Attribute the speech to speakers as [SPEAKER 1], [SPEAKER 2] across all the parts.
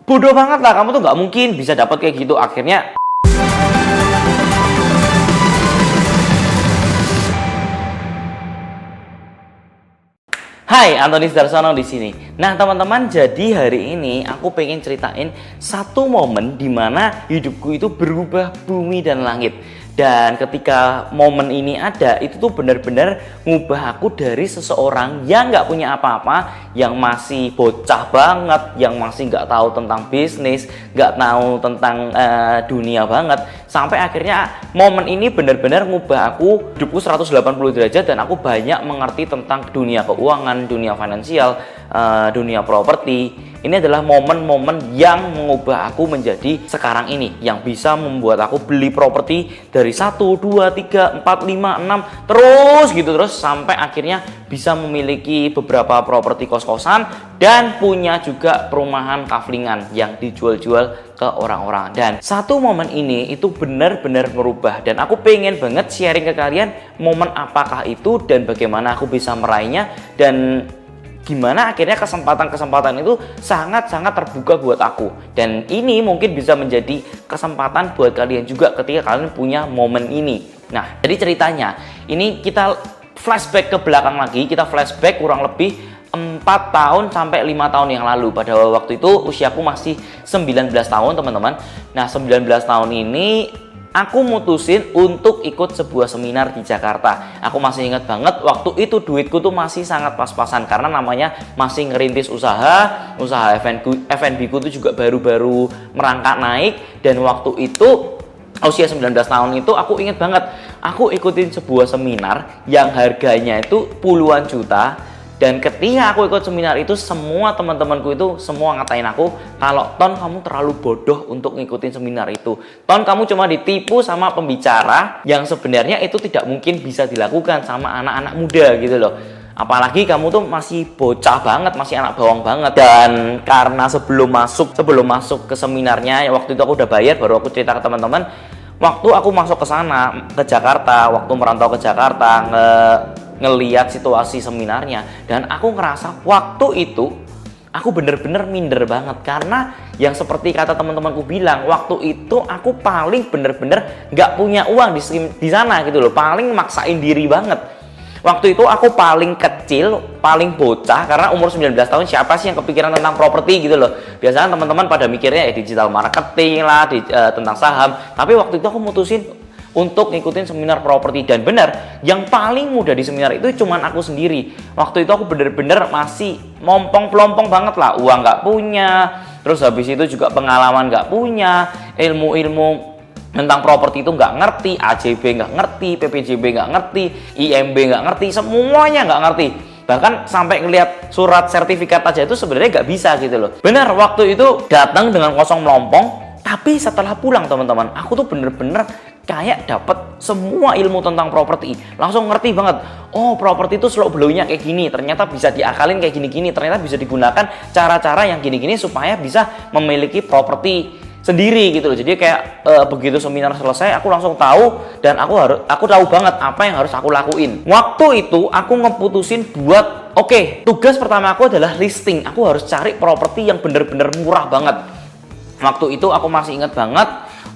[SPEAKER 1] bodoh banget lah, kamu tuh nggak mungkin bisa dapat kayak gitu. Akhirnya Hai, Antoni Darsono di sini. Nah, teman-teman, jadi hari ini aku pengen ceritain satu momen di mana hidupku itu berubah bumi dan langit. Dan ketika momen ini ada, itu tuh benar-benar ngubah aku dari seseorang yang nggak punya apa-apa, yang masih bocah banget, yang masih nggak tahu tentang bisnis, nggak tahu tentang dunia banget, sampai akhirnya momen ini benar-benar ngubah aku, hidupku 180 derajat, dan aku banyak mengerti tentang dunia keuangan, dunia finansial, dunia properti. Ini adalah momen-momen yang mengubah aku menjadi sekarang ini, yang bisa membuat aku beli properti dari 1, 2, 3, 4, 5, 6 terus sampai akhirnya bisa memiliki beberapa properti kos-kosan dan punya juga perumahan kaflingan yang dijual-jual ke orang-orang. Dan satu momen ini itu benar-benar merubah, dan aku pengen banget sharing ke kalian momen apakah itu dan bagaimana aku bisa meraihnya, dan gimana akhirnya kesempatan-kesempatan itu sangat-sangat terbuka buat aku. Dan ini mungkin bisa menjadi kesempatan buat kalian juga ketika kalian punya momen ini. Nah, jadi ceritanya ini kita flashback ke belakang lagi. Kita flashback kurang lebih 4 tahun sampai 5 tahun yang lalu. Pada waktu itu usiaku masih 19 tahun, teman-teman. Nah, 19 tahun ini aku mutusin untuk ikut sebuah seminar di Jakarta. Aku masih ingat banget waktu itu duitku tuh masih sangat pas-pasan karena namanya masih ngerintis usaha F&B ku tuh juga baru-baru merangkak naik. Dan waktu itu usia 19 tahun itu aku ingat banget, aku ikutin sebuah seminar yang harganya itu puluhan juta. Dan ketika aku ikut seminar itu, semua teman-temanku itu semua ngatain aku kalau, "Ton, kamu terlalu bodoh untuk ngikutin seminar itu. Ton, kamu cuma ditipu sama pembicara yang sebenarnya itu tidak mungkin bisa dilakukan sama anak-anak muda gitu loh. Apalagi kamu tuh masih bocah banget, masih anak bawang banget." Dan karena sebelum masuk ke seminarnya, waktu itu aku udah bayar, baru aku cerita ke teman-teman. Waktu aku masuk ke sana, ke Jakarta, waktu merantau ke Jakarta, ngeliat situasi seminarnya, dan aku ngerasa waktu itu aku bener-bener minder banget, karena yang seperti kata teman-temanku bilang, waktu itu aku paling bener-bener nggak punya uang di sana gitu loh, paling maksain diri banget. Waktu itu aku paling kecil, paling bocah, karena umur 19 tahun siapa sih yang kepikiran tentang properti gitu loh. Biasanya teman-teman pada mikirnya digital marketing lah, tentang saham. Tapi waktu itu aku mutusin untuk ngikutin seminar properti, dan benar, yang paling muda di seminar itu cuman aku sendiri. Waktu itu aku bener-bener masih mompong-pelompong banget lah, uang nggak punya, terus habis itu juga pengalaman nggak punya, ilmu-ilmu tentang properti itu nggak ngerti, AJB nggak ngerti, PPJB nggak ngerti, IMB nggak ngerti, semuanya nggak ngerti. Bahkan sampai ngelihat surat sertifikat aja itu sebenarnya nggak bisa gitu loh. Benar, waktu itu datang dengan kosong melompong. Tapi setelah pulang, teman-teman, aku tuh bener-bener kayak dapat semua ilmu tentang properti. Langsung ngerti banget. Oh, properti itu slow blow-nya kayak gini. Ternyata bisa diakalin kayak gini-gini. Ternyata bisa digunakan cara-cara yang gini-gini supaya bisa memiliki properti sendiri gitu loh. Jadi kayak begitu seminar selesai, aku langsung tahu, dan aku tahu banget apa yang harus aku lakuin. Waktu itu aku ngeputusin buat tugas pertama aku adalah listing. Aku harus cari properti yang bener-bener murah banget. Waktu itu aku masih ingat banget,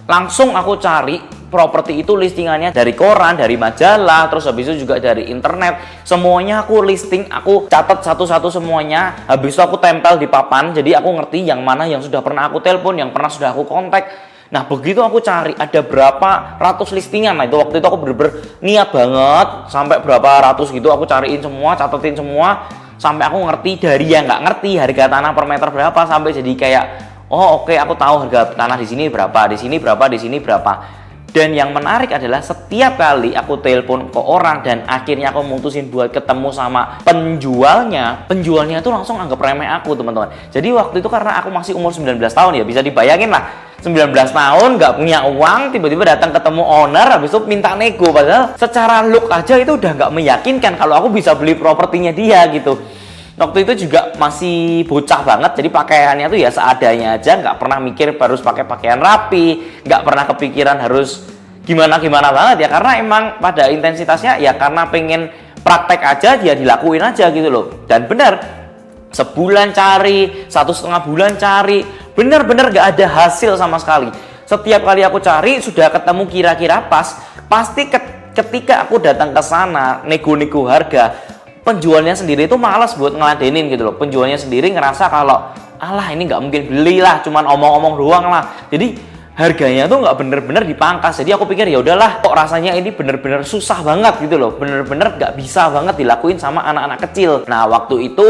[SPEAKER 1] langsung aku cari properti itu listingannya dari koran, dari majalah, terus habis itu juga dari internet. Semuanya aku listing, aku catat satu-satu semuanya. Habis itu aku tempel di papan, jadi aku ngerti yang mana yang sudah pernah aku telepon, yang pernah sudah aku kontak. Nah, begitu aku cari ada berapa ratus listingan. Nah, itu waktu itu aku bener-bener niat banget, sampai berapa ratus gitu aku cariin semua, catetin semua, sampai aku ngerti dari yang nggak ngerti harga tanah per meter berapa, sampai jadi kayak aku tahu harga tanah di sini berapa, di sini berapa, di sini berapa. Dan yang menarik adalah setiap kali aku telepon ke orang dan akhirnya aku mutusin buat ketemu sama penjualnya itu langsung anggap remeh aku, teman-teman. Jadi waktu itu karena aku masih umur 19 tahun ya, bisa dibayangin lah, 19 tahun nggak punya uang, tiba-tiba datang ketemu owner, habis itu minta nego. Padahal secara look aja itu udah nggak meyakinkan kalau aku bisa beli propertinya dia gitu. Waktu itu juga masih bocah banget, jadi pakaiannya tuh ya seadanya aja, nggak pernah mikir harus pakai pakaian rapi, nggak pernah kepikiran harus gimana-gimana banget ya, karena emang pada intensitasnya ya karena pengen praktek aja, dia dilakuin aja gitu loh. Dan benar, sebulan cari, 1,5 bulan cari, benar-benar gak ada hasil sama sekali. Setiap kali aku cari sudah ketemu kira-kira pas, pasti ketika aku datang ke sana nego-nego harga, penjualnya sendiri itu malas buat ngeladenin gitu loh. Penjualnya sendiri ngerasa kalau alah ini nggak mungkin beli lah, cuman omong-omong doang lah. Jadi harganya tuh nggak bener-bener dipangkas. Jadi aku pikir ya udahlah, kok rasanya ini bener-bener susah banget gitu loh, bener-bener nggak bisa banget dilakuin sama anak-anak kecil. Nah waktu itu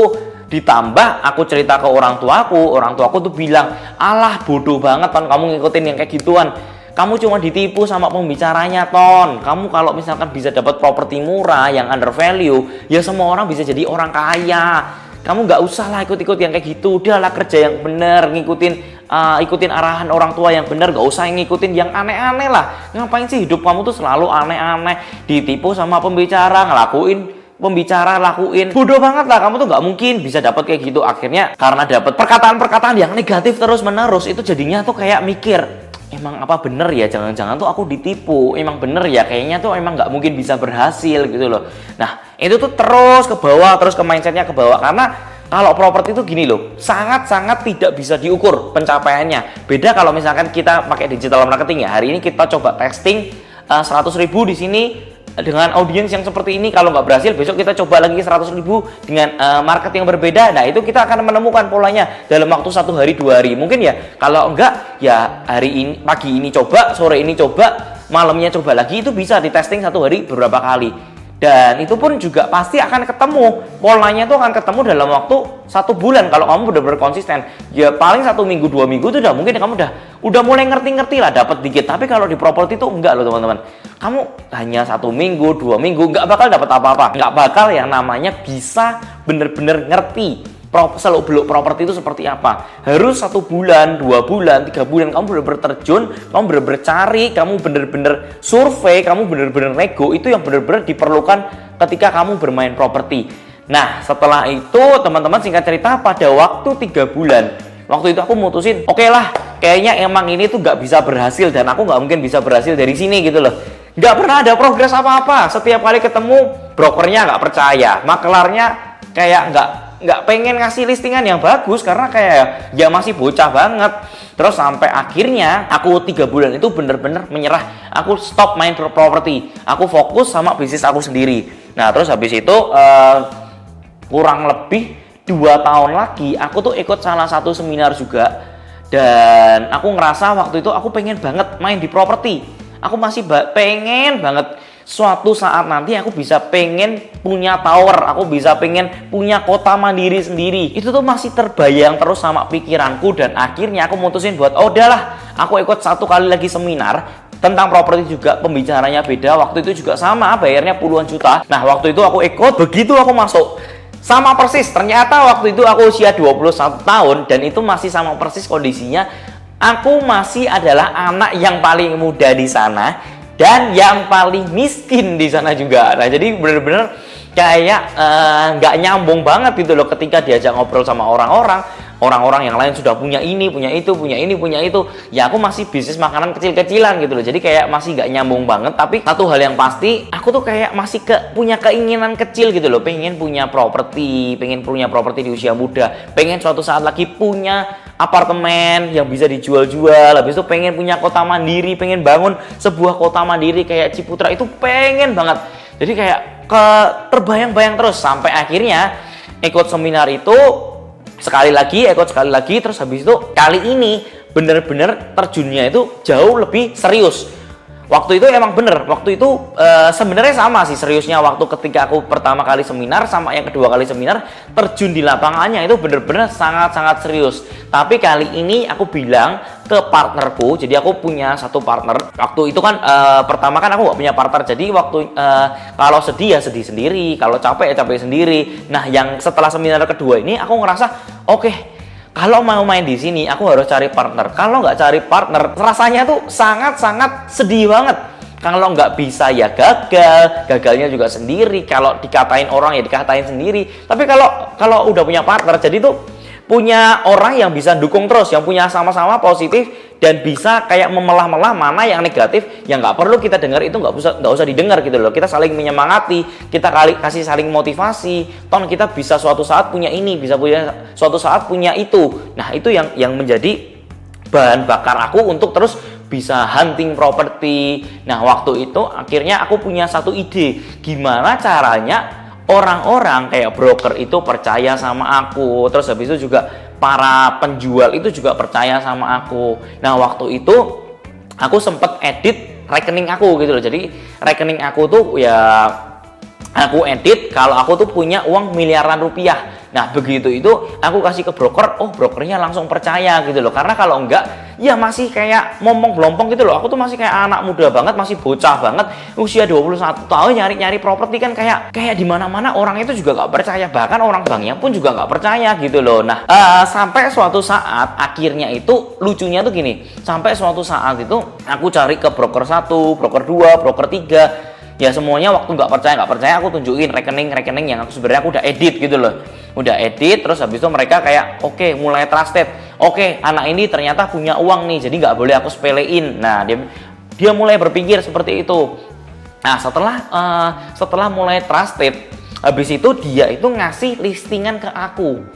[SPEAKER 1] ditambah aku cerita ke orang tuaku tuh bilang, alah bodoh banget Ton, kamu ngikutin yang kayak gituan. Kamu cuma ditipu sama pembicaranya Ton. Kamu kalau misalkan bisa dapat properti murah yang under value, ya semua orang bisa jadi orang kaya. Kamu nggak usah lah ikut-ikut yang kayak gitu. Udahlah kerja yang bener, ikutin arahan orang tua yang bener, gak usah ngikutin yang aneh-aneh lah. Ngapain sih hidup kamu tuh selalu aneh-aneh, ditipu sama pembicara, lakuin bodoh banget lah, kamu tuh nggak mungkin bisa dapat kayak gitu. Akhirnya karena dapat perkataan-perkataan yang negatif terus menerus, itu jadinya tuh kayak mikir, emang apa bener ya, jangan-jangan tuh aku ditipu, emang bener ya, kayaknya tuh emang nggak mungkin bisa berhasil gitu loh. Nah itu tuh terus ke bawah, terus ke mindsetnya ke bawah, karena kalau properti itu gini loh, sangat-sangat tidak bisa diukur pencapaiannya. Beda kalau misalkan kita pakai digital marketing ya. Hari ini kita coba testing 100.000 di sini dengan audiens yang seperti ini. Kalau nggak berhasil, besok kita coba lagi 100.000 dengan market yang berbeda. Nah itu kita akan menemukan polanya dalam waktu 1 hari 2 hari. Mungkin ya kalau enggak ya hari ini, pagi ini coba, sore ini coba, malamnya coba lagi. Itu bisa di testing 1 hari beberapa kali. Dan itu pun juga pasti akan ketemu, polanya tuh akan ketemu dalam waktu 1 bulan kalau kamu benar-benar konsisten. Ya paling 1 minggu 2 minggu itu udah mungkin kamu udah mulai ngerti-ngerti lah, dapat dikit. Tapi kalau di properti itu enggak loh teman-teman. Kamu hanya 1 minggu 2 minggu nggak bakal dapat apa-apa, nggak bakal yang namanya bisa bener-bener ngerti seluk beluk properti itu seperti apa. Harus 1 bulan, 2 bulan, 3 bulan kamu bener-bener terjun, kamu bener-bener cari, kamu bener-bener survei, kamu bener-bener nego. Itu yang bener-bener diperlukan ketika kamu bermain properti. Nah setelah itu teman-teman, singkat cerita, pada waktu 3 bulan, waktu itu aku mutusin, oke lah, kayaknya emang ini tuh nggak bisa berhasil, dan aku nggak mungkin bisa berhasil dari sini gitu loh. Nggak pernah ada progres apa-apa. Setiap kali ketemu, brokernya nggak percaya, makelarnya kayak nggak pengen ngasih listingan yang bagus karena kayak ya masih bocah banget. Terus sampai akhirnya aku 3 bulan itu bener-bener menyerah. Aku stop main properti, aku fokus sama bisnis aku sendiri. Nah terus habis itu kurang lebih 2 tahun lagi aku tuh ikut salah satu seminar juga, dan aku ngerasa waktu itu aku pengen banget main di properti. Aku masih pengen banget suatu saat nanti aku bisa pengen punya tower, aku bisa pengen punya kota mandiri sendiri. Itu tuh masih terbayang terus sama pikiranku, dan akhirnya aku mutusin buat udahlah, aku ikut 1 kali lagi seminar tentang properti juga, pembicaranya beda. Waktu itu juga sama, bayarnya puluhan juta. Nah waktu itu aku ikut, begitu aku masuk sama persis, ternyata waktu itu aku usia 21 tahun dan itu masih sama persis kondisinya. Aku masih adalah anak yang paling muda di sana dan yang paling miskin di sana juga. Nah jadi bener-bener kayak nggak nyambung banget gitu loh ketika diajak ngobrol sama orang-orang yang lain sudah punya ini, punya itu, punya ini, punya itu. Ya aku masih bisnis makanan kecil-kecilan gitu loh. Jadi kayak masih nggak nyambung banget. Tapi satu hal yang pasti, aku tuh kayak masih punya keinginan kecil gitu loh. Pengen punya properti di usia muda. Pengen suatu saat lagi punya apartemen yang bisa dijual-jual. Habis itu pengen punya kota mandiri, pengen bangun sebuah kota mandiri kayak Ciputra, itu pengen banget. Jadi kayak terbayang-bayang terus sampai akhirnya ikut seminar itu sekali lagi, terus habis itu kali ini bener-bener terjunnya itu jauh lebih serius. Waktu itu emang bener, waktu itu sebenarnya sama sih seriusnya waktu ketika aku pertama kali seminar sama yang kedua kali seminar, terjun di lapangannya itu bener-bener sangat-sangat serius. Tapi kali ini aku bilang ke partnerku, jadi aku punya satu partner. Waktu itu kan pertama kan aku gak punya partner, jadi waktu kalau sedih ya sedih sendiri, kalau capek ya capek sendiri. Nah yang setelah seminar kedua ini aku ngerasa oke, kalau mau main di sini, aku harus cari partner. Kalau nggak cari partner, rasanya tuh sangat-sangat sedih banget. Kalau nggak bisa ya gagalnya juga sendiri. Kalau dikatain orang ya dikatain sendiri. Tapi kalau udah punya partner, jadi tuh punya orang yang bisa dukung terus, yang punya sama-sama positif dan bisa kayak memilah-milah mana yang negatif, yang nggak perlu kita dengar, itu nggak usah didengar gitu loh. Kita saling menyemangati, kita kasih saling motivasi. Ton kita bisa suatu saat punya ini, bisa punya suatu saat punya itu. Nah itu yang menjadi bahan bakar aku untuk terus bisa hunting properti. Nah, waktu itu akhirnya aku punya satu ide, gimana caranya orang-orang kayak broker itu percaya sama aku, terus habis itu juga para penjual itu juga percaya sama aku. Nah, waktu itu aku sempet edit rekening aku gitu loh. Jadi rekening aku tuh ya aku edit kalau aku tuh punya uang miliaran rupiah. Nah, begitu itu aku kasih ke broker, oh brokernya langsung percaya gitu loh. Karena kalau enggak, ya masih kayak ngomong-blompong gitu loh. Aku tuh masih kayak anak muda banget, masih bocah banget, usia 21 tahun nyari-nyari properti kan kayak di mana-mana orang itu juga nggak percaya. Bahkan orang banknya pun juga nggak percaya gitu loh. Nah, sampai suatu saat akhirnya itu lucunya tuh gini. Sampai suatu saat itu aku cari ke broker 1, broker 2, broker 3. Ya semuanya waktu nggak percaya aku tunjukin rekening yang aku sebenarnya aku udah edit gitu loh, udah edit. Terus habis itu mereka kayak oke, mulai trusted, oke, anak ini ternyata punya uang nih, jadi nggak boleh aku sepelein. Nah, dia mulai berpikir seperti itu. Nah, setelah mulai trusted, habis itu dia itu ngasih listingan ke aku.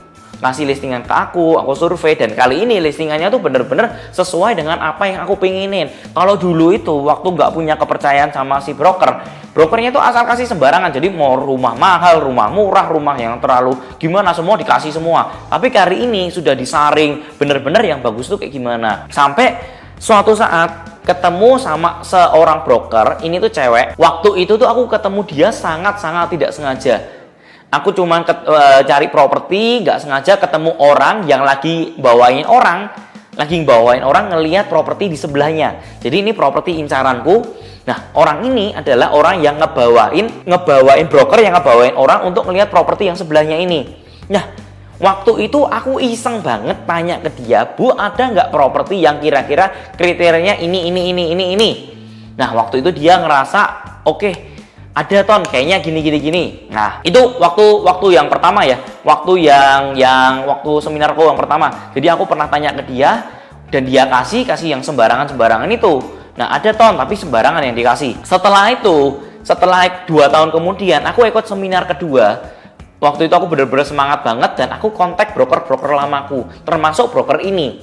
[SPEAKER 1] Aku survei, dan kali ini listingannya tuh bener-bener sesuai dengan apa yang aku pinginin. Kalau dulu itu waktu nggak punya kepercayaan sama si brokernya tuh asal kasih sembarangan. Jadi mau rumah mahal, rumah murah, rumah yang terlalu gimana, semua dikasih semua. Tapi kali ini sudah disaring bener-bener yang bagus tuh kayak gimana. Sampai suatu saat ketemu sama seorang broker, ini tuh cewek. Waktu itu tuh aku ketemu dia sangat-sangat tidak sengaja. Aku cuma cari properti, nggak sengaja ketemu orang yang lagi bawain orang ngelihat properti di sebelahnya. Jadi ini properti incaranku. Nah, orang ini adalah orang yang ngebawain broker yang ngebawain orang untuk ngelihat properti yang sebelahnya ini. Nah, waktu itu aku iseng banget tanya ke dia, Bu, ada nggak properti yang kira-kira kriterianya ini. Nah, waktu itu dia ngerasa oke, ada Ton, kayaknya gini. Nah, itu waktu yang pertama ya, waktu seminarku yang pertama. Jadi aku pernah tanya ke dia dan dia kasih yang sembarangan itu. Nah, ada Ton, tapi sembarangan yang dikasih. Setelah 2 tahun kemudian aku ikut seminar kedua. Waktu itu aku bener-bener semangat banget dan aku kontak broker lamaku, termasuk broker ini.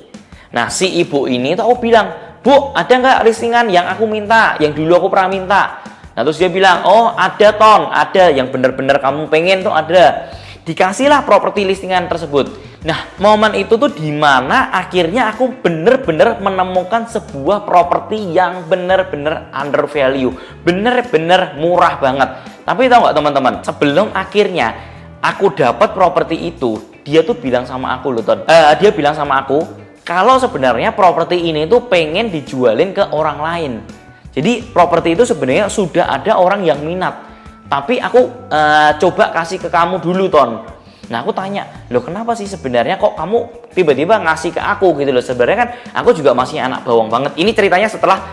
[SPEAKER 1] Nah, si ibu ini tuh aku bilang, Bu, ada nggak listingan yang aku minta, yang dulu aku pernah minta? Nah, terus dia bilang, oh ada Ton, ada yang bener-bener kamu pengen tuh ada. Dikasihlah properti listingan tersebut. Nah, momen itu tuh dimana akhirnya aku bener-bener menemukan sebuah properti yang bener-bener under value, bener-bener murah banget. Tapi tahu nggak teman-teman, sebelum akhirnya aku dapat properti itu, dia tuh bilang sama aku loh Ton. Dia bilang sama aku, kalau sebenarnya properti ini tuh pengen dijualin ke orang lain. Jadi properti itu sebenarnya sudah ada orang yang minat, tapi aku coba kasih ke kamu dulu Ton. Nah, aku tanya, loh kenapa sih sebenarnya kok kamu tiba-tiba ngasih ke aku gitu loh. Sebenarnya kan aku juga masih anak bawang banget. Ini ceritanya setelah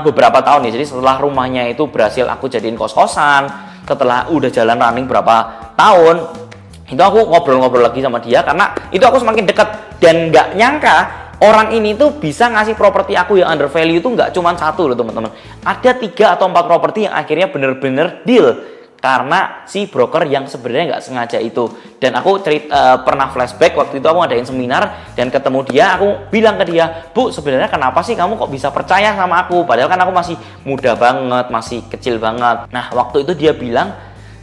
[SPEAKER 1] beberapa tahun ya. Jadi setelah rumahnya itu berhasil aku jadiin kos-kosan, setelah udah jalan running berapa tahun, itu aku ngobrol-ngobrol lagi sama dia karena itu aku semakin dekat dan nggak nyangka orang ini tuh bisa ngasih properti aku yang under value itu nggak cuma satu loh teman-teman. Ada 3 atau 4 properti yang akhirnya bener-bener deal karena si broker yang sebenarnya nggak sengaja itu. Dan aku pernah flashback waktu itu aku ngadain seminar dan ketemu dia, aku bilang ke dia, Bu, sebenarnya kenapa sih kamu kok bisa percaya sama aku? Padahal kan aku masih muda banget, masih kecil banget. Nah, waktu itu dia bilang,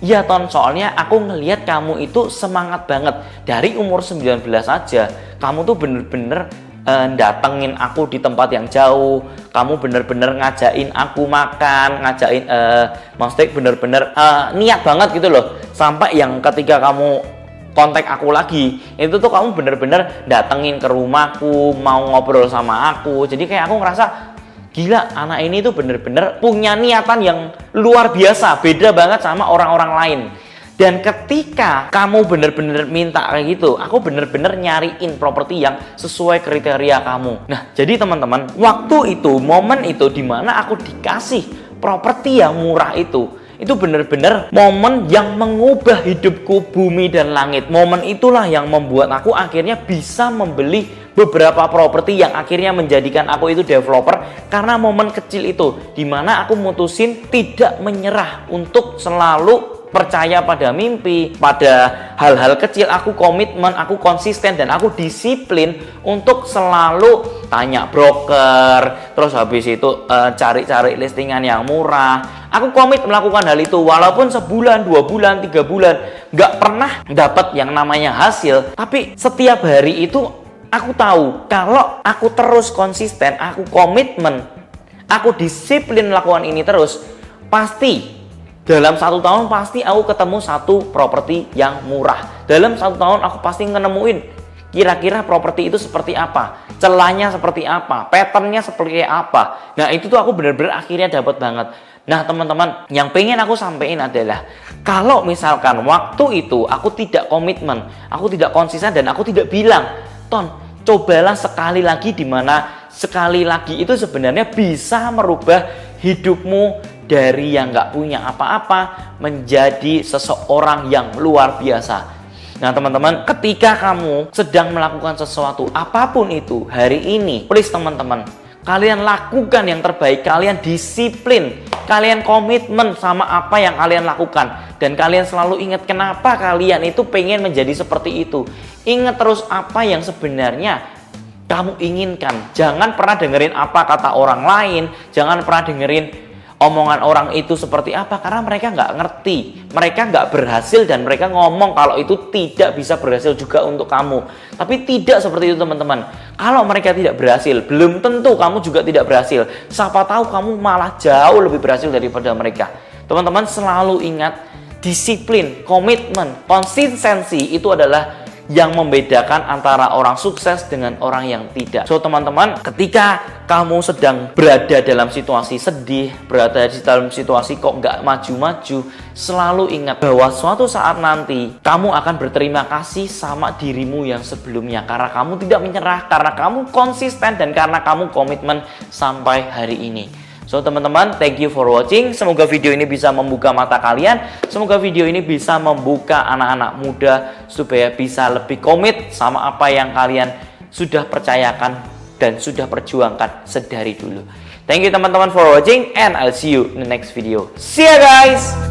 [SPEAKER 1] iya Ton, soalnya aku ngelihat kamu itu semangat banget. Dari umur 19 aja, kamu tuh bener-bener datengin aku di tempat yang jauh, kamu bener-bener ngajain aku makan, maksudnya bener-bener niat banget gitu loh. Sampai yang ketika kamu kontak aku lagi, itu tuh kamu bener-bener datengin ke rumahku, mau ngobrol sama aku. Jadi kayak aku ngerasa, gila, anak ini tuh bener-bener punya niatan yang luar biasa, beda banget sama orang-orang lain. Dan ketika kamu bener-bener minta kayak gitu, aku bener-bener nyariin properti yang sesuai kriteria kamu. Nah, jadi teman-teman, waktu itu, momen itu dimana aku dikasih properti yang murah itu bener-bener momen yang mengubah hidupku bumi dan langit. Momen itulah yang membuat aku akhirnya bisa membeli beberapa properti yang akhirnya menjadikan aku itu developer. Karena momen kecil itu dimana aku mutusin tidak menyerah untuk selalu percaya pada mimpi, pada hal-hal kecil aku komitmen, aku konsisten, dan aku disiplin untuk selalu tanya broker, terus habis itu cari-cari listingan yang murah. Aku komit melakukan hal itu walaupun sebulan, 2 bulan, 3 bulan nggak pernah dapat yang namanya hasil, tapi setiap hari itu aku tahu kalau aku terus konsisten, aku komitmen, aku disiplin melakukan ini terus, pasti dalam 1 tahun pasti aku ketemu satu properti yang murah. Dalam 1 tahun aku pasti nemuin kira-kira properti itu seperti apa, celahnya seperti apa, patternnya seperti apa. Nah itu tuh aku bener-bener akhirnya dapat banget. Nah teman-teman, yang pengen aku sampaikan adalah kalau misalkan waktu itu aku tidak komitmen, aku tidak konsisten, dan aku tidak bilang, Ton, cobalah sekali lagi, dimana sekali lagi itu sebenarnya bisa merubah hidupmu dari yang nggak punya apa-apa menjadi seseorang yang luar biasa. Nah teman-teman, ketika kamu sedang melakukan sesuatu apapun itu hari ini, please teman-teman, kalian lakukan yang terbaik, kalian disiplin, kalian komitmen sama apa yang kalian lakukan, dan kalian selalu ingat kenapa kalian itu pengen menjadi seperti itu. Ingat terus apa yang sebenarnya kamu inginkan. Jangan pernah dengerin apa kata orang lain, jangan pernah dengerin omongan orang itu seperti apa, karena mereka nggak ngerti, mereka nggak berhasil, dan mereka ngomong kalau itu tidak bisa berhasil juga untuk kamu. Tapi tidak seperti itu teman-teman. Kalau mereka tidak berhasil, belum tentu kamu juga tidak berhasil. Siapa tahu kamu malah jauh lebih berhasil daripada mereka. Teman-teman selalu ingat, disiplin, komitmen, konsistensi itu adalah yang membedakan antara orang sukses dengan orang yang tidak. So teman-teman, ketika kamu sedang berada dalam situasi sedih, berada dalam situasi kok nggak maju-maju, selalu ingat bahwa suatu saat nanti kamu akan berterima kasih sama dirimu yang sebelumnya, karena kamu tidak menyerah, karena kamu konsisten, dan karena kamu komitmen sampai hari ini. So teman-teman, thank you for watching. Semoga video ini bisa membuka mata kalian. Semoga video ini bisa membuka anak-anak muda supaya bisa lebih komit sama apa yang kalian sudah percayakan dan sudah perjuangkan sedari dulu. Thank you teman-teman for watching, and I'll see you in the next video. See ya guys!